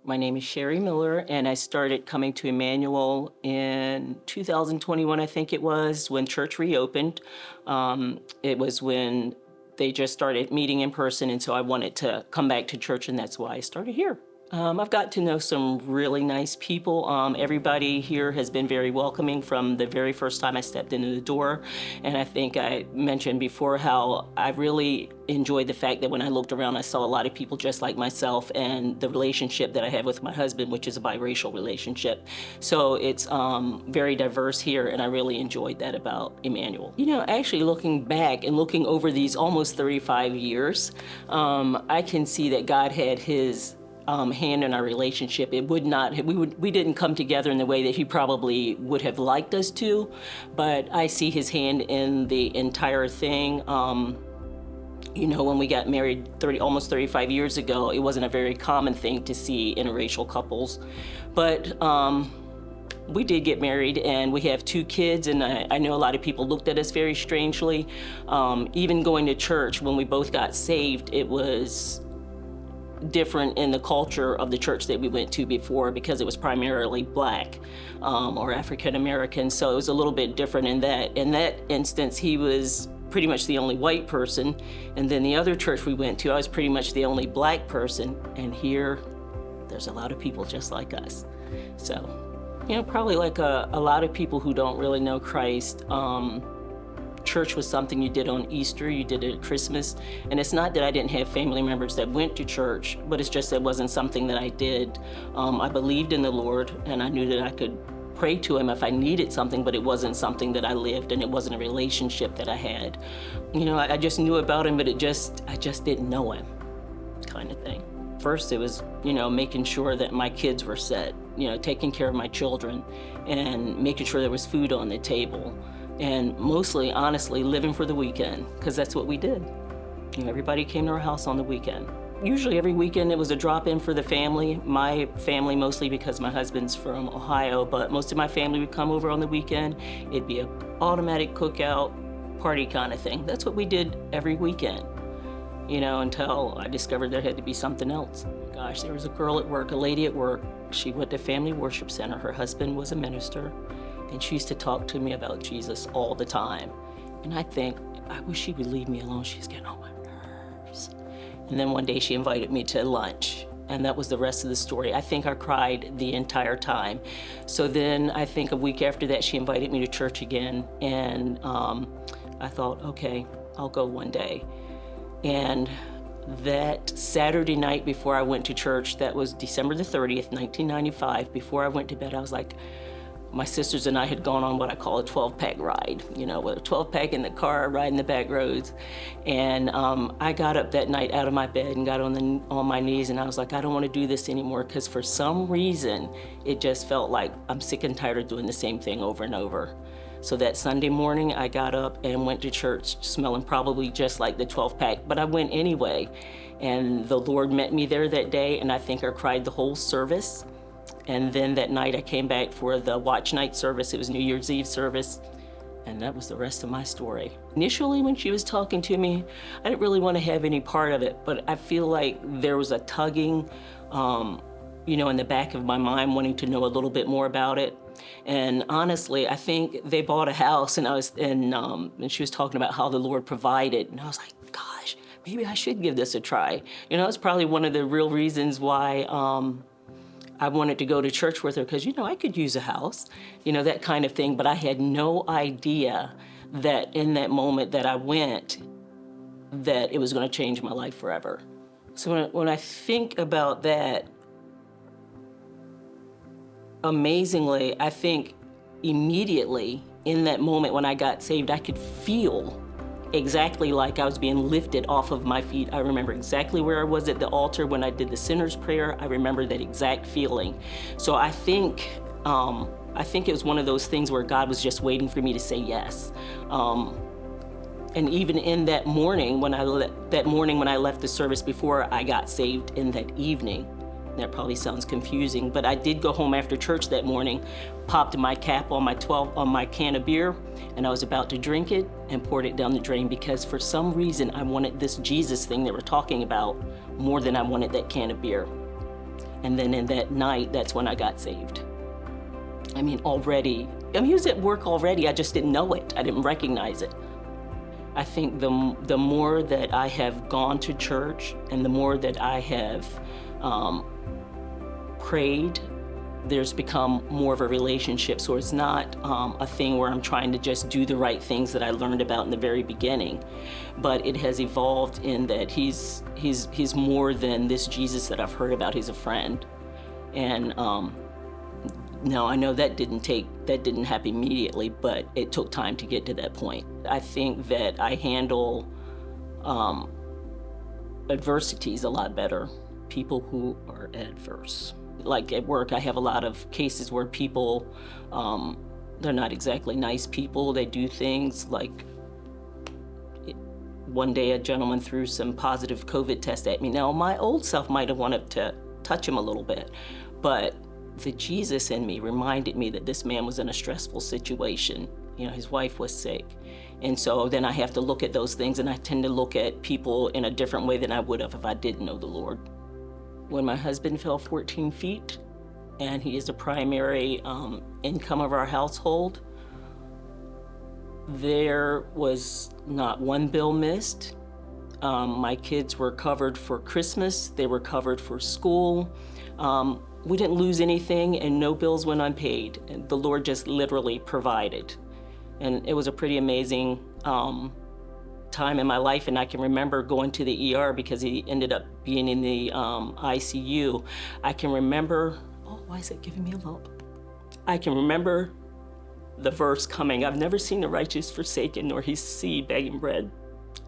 My name is Sherri Miller, and I started coming to Emmanuel in 2021, I think it was, when church reopened. It was when they just started meeting in person, and so I wanted to come back to church, and that's why I started here. I've got to know some really nice people. Everybody here has been very welcoming from the very first time I stepped into the door. And I think I mentioned before how I really enjoyed the fact that when I looked around, I saw a lot of people just like myself, and the relationship that I have with my husband, which is a biracial relationship. So it's very diverse here, and I really enjoyed that about Emmanuel. You know, actually looking back and looking over these almost 35 years, I can see that God had his hand in our relationship. It would not, we didn't come together in the way that he probably would have liked us to, but I see his hand in the entire thing. You know, when we got married almost 35 years ago, it wasn't a very common thing to see interracial couples, but we did get married, and we have 2 kids, and I know a lot of people looked at us very strangely. Even going to church, when we both got saved, it was different in the culture of the church that we went to before, because it was primarily Black or African American. So it was a little bit different in that. In that instance, he was pretty much the only white person. And then the other church we went to, I was pretty much the only Black person. And here, there's a lot of people just like us. So, you know, probably like a lot of people who don't really know Christ, church was something you did on Easter, you did it at Christmas. And it's not that I didn't have family members that went to church, but it's just that it wasn't something that I did. I believed in the Lord, and I knew that I could pray to him if I needed something, but it wasn't something that I lived, and it wasn't a relationship that I had. You know, I just knew about him, but I just didn't know him, kind of thing. First, it was, you know, making sure that my kids were set, you know, taking care of my children and making sure there was food on the table. And mostly, honestly, living for the weekend, because that's what we did. You know, everybody came to our house on the weekend. Usually every weekend it was a drop-in for the family. My family mostly, because my husband's from Ohio, but most of my family would come over on the weekend. It'd be an automatic cookout, party kind of thing. That's what we did every weekend, you know, until I discovered there had to be something else. Gosh, there was a girl at work, a lady at work. She went to Family Worship Center. Her husband was a minister. And she used to talk to me about Jesus all the time. And I think, I wish she would leave me alone. She's getting on my nerves. And then one day she invited me to lunch, and that was the rest of the story. I think I cried the entire time. So then I think a week after that, she invited me to church again. And I thought, okay, I'll go one day. And that Saturday night before I went to church, that was December the 30th, 1995, before I went to bed, I was like, my sisters and I had gone on what I call a 12-pack ride, you know, with a 12-pack in the car, riding the back roads. And I got up that night out of my bed and got on my knees, and I was like, I don't want to do this anymore, because for some reason, it just felt like I'm sick and tired of doing the same thing over and over. So that Sunday morning, I got up and went to church, smelling probably just like the 12-pack, but I went anyway. And the Lord met me there that day, and I think I cried the whole service. And then that night I came back for the watch night service. It was New Year's Eve service, and that was the rest of my story. Initially, when she was talking to me, I didn't really want to have any part of it, but I feel like there was a tugging, you know, in the back of my mind, wanting to know a little bit more about it. And honestly, I think they bought a house, and she was talking about how the Lord provided, and I was like, gosh, maybe I should give this a try. You know, it's probably one of the real reasons why I wanted to go to church with her, because, you know, I could use a house, you know, that kind of thing. But I had no idea that in that moment that I went, that it was going to change my life forever. So when I think about that, amazingly, I think immediately in that moment when I got saved, I could feel exactly like I was being lifted off of my feet. I remember exactly where I was at the altar when I did the sinner's prayer. I remember that exact feeling. So I think it was one of those things where God was just waiting for me to say yes. And even in that morning, when I left the service before I got saved in that evening, that probably sounds confusing, but I did go home after church that morning, popped my cap on my can of beer, and I was about to drink it and poured it down the drain, because for some reason I wanted this Jesus thing they were talking about more than I wanted that can of beer. And then in that night, that's when I got saved. I mean, he was at work already. I just didn't know it. I didn't recognize it. I think the more that I have gone to church and the more that I have prayed, there's become more of a relationship. So it's not a thing where I'm trying to just do the right things that I learned about in the very beginning, but it has evolved in that he's more than this Jesus that I've heard about. He's a friend. And now I know that didn't happen immediately, but it took time to get to that point. I think that I handle adversities a lot better, people who are adverse. Like at work, I have a lot of cases where people, they're not exactly nice people. They do things like, one day a gentleman threw some positive COVID tests at me. Now, my old self might have wanted to touch him a little bit, but the Jesus in me reminded me that this man was in a stressful situation. You know, his wife was sick. And so then I have to look at those things, and I tend to look at people in a different way than I would have if I didn't know the Lord. When my husband fell 14 feet, and he is the primary income of our household, there was not one bill missed. My kids were covered for Christmas. They were covered for school. We didn't lose anything, and no bills went unpaid. And the Lord just literally provided. And it was a pretty amazing time in my life, and I can remember going to the ER because he ended up being in the ICU. I can remember, why is it giving me a lump? I can remember the verse coming, "I've never seen the righteous forsaken, nor his seed begging bread."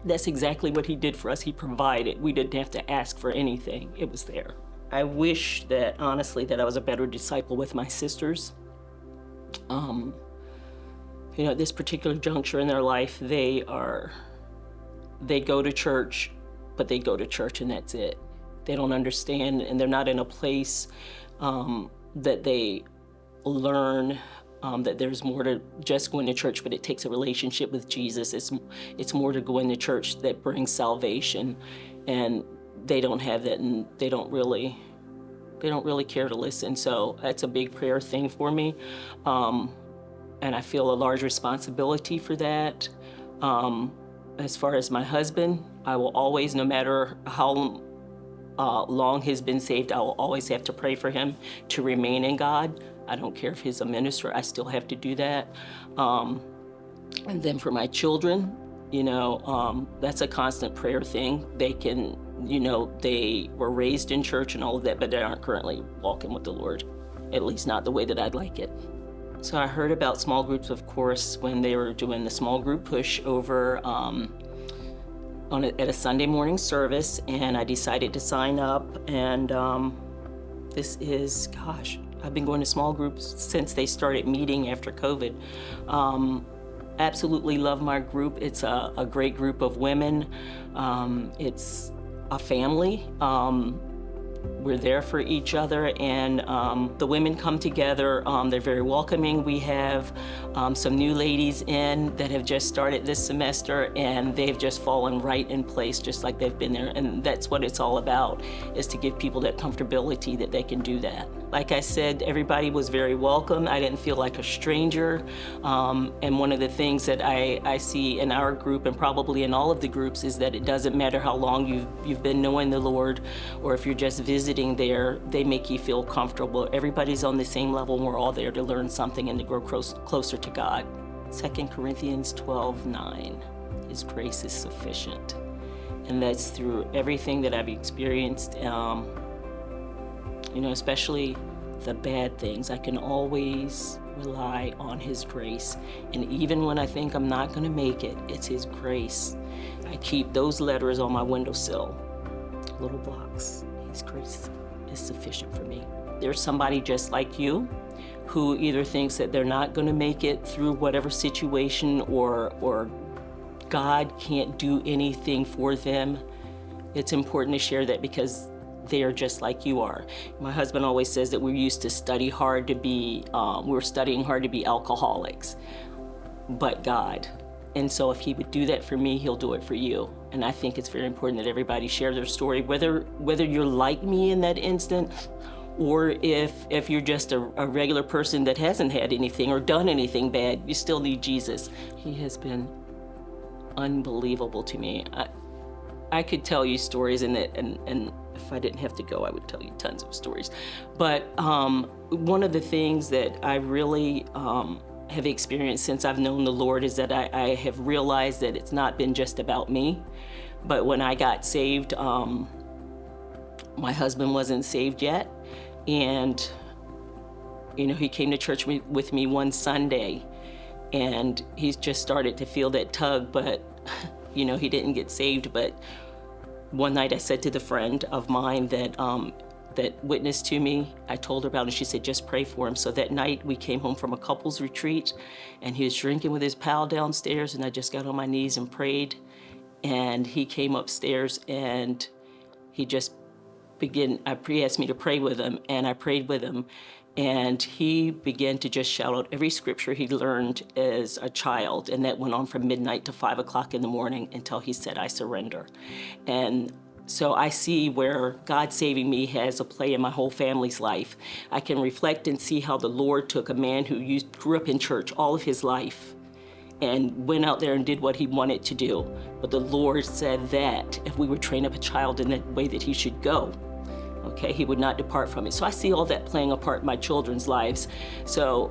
That's exactly what he did for us. He provided. We didn't have to ask for anything. It was there. I wish that, honestly, that I was a better disciple with my sisters. You know, at this particular juncture in their life, they go to church, but they go to church and that's it. They don't understand, and they're not in a place that they learn that there's more to just going to church, but it takes a relationship with Jesus. It's more to going to church that brings salvation, and they don't have that, and they don't really care to listen. So that's a big prayer thing for me, and I feel a large responsibility for that. As far as my husband, I will always, no matter how long he's been saved, I will always have to pray for him to remain in God. I don't care if he's a minister, I still have to do that. And then for my children, you know, that's a constant prayer thing. They can, you know, they were raised in church and all of that, but they aren't currently walking with the Lord, at least not the way that I'd like it. So I heard about small groups, of course, when they were doing the small group push over at a Sunday morning service, and I decided to sign up. And this is, gosh, I've been going to small groups since they started meeting after COVID. Absolutely love my group. It's a great group of women. It's a family. We're there for each other, and the women come together. They're very welcoming. We have some new ladies in that have just started this semester, and they've just fallen right in place, just like they've been there. And that's what it's all about, is to give people that comfortability that they can do that. Like I said, everybody was very welcome. I didn't feel like a stranger. And one of the things that I see in our group, and probably in all of the groups, is that it doesn't matter how long you've been knowing the Lord, or if you're just visiting there, they make you feel comfortable. Everybody's on the same level, and we're all there to learn something and to grow closer to God. 2 Corinthians 12:9, His grace is sufficient. And that's through everything that I've experienced, you know, especially the bad things. I can always rely on His grace. And even when I think I'm not gonna make it, it's His grace. I keep those letters on my windowsill, little blocks. His grace is sufficient for me. There's somebody just like you who either thinks that they're not gonna make it through whatever situation, or God can't do anything for them. It's important to share that, because they are just like you are. My husband always says that we used to study hard to be, we were studying hard to be alcoholics, but God. And so if He would do that for me, He'll do it for you. And I think it's very important that everybody share their story, whether you're like me in that instant, or if you're just a regular person that hasn't had anything or done anything bad, you still need Jesus. He has been unbelievable to me. I could tell you stories, and if I didn't have to go, I would tell you tons of stories. But one of the things that I really have experienced since I've known the Lord is that I have realized that it's not been just about me. But when I got saved, my husband wasn't saved yet. And, he came to church with me one Sunday, and he's just started to feel that tug, but, he didn't get saved. But one night I said to the friend of mine that witnessed to me, I told her about it, and she said, just pray for him. So that night we came home from a couples retreat, and he was drinking with his pal downstairs, and I just got on my knees and prayed. And he came upstairs, and he just he asked me to pray with him, and I prayed with him. And he began to just shout out every scripture he learned as a child. And that went on from midnight to 5 o'clock in the morning until he said, I surrender. And so I see where God saving me has a play in my whole family's life. I can reflect and see how the Lord took a man who grew up in church all of his life and went out there and did what he wanted to do. But the Lord said that if we would train up a child in the way that he should go, okay, he would not depart from it. So I see all that playing a part in my children's lives. So,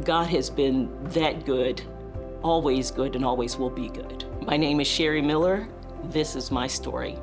God has been that good, and always will be good. My name is Sherri Miller. This is my story.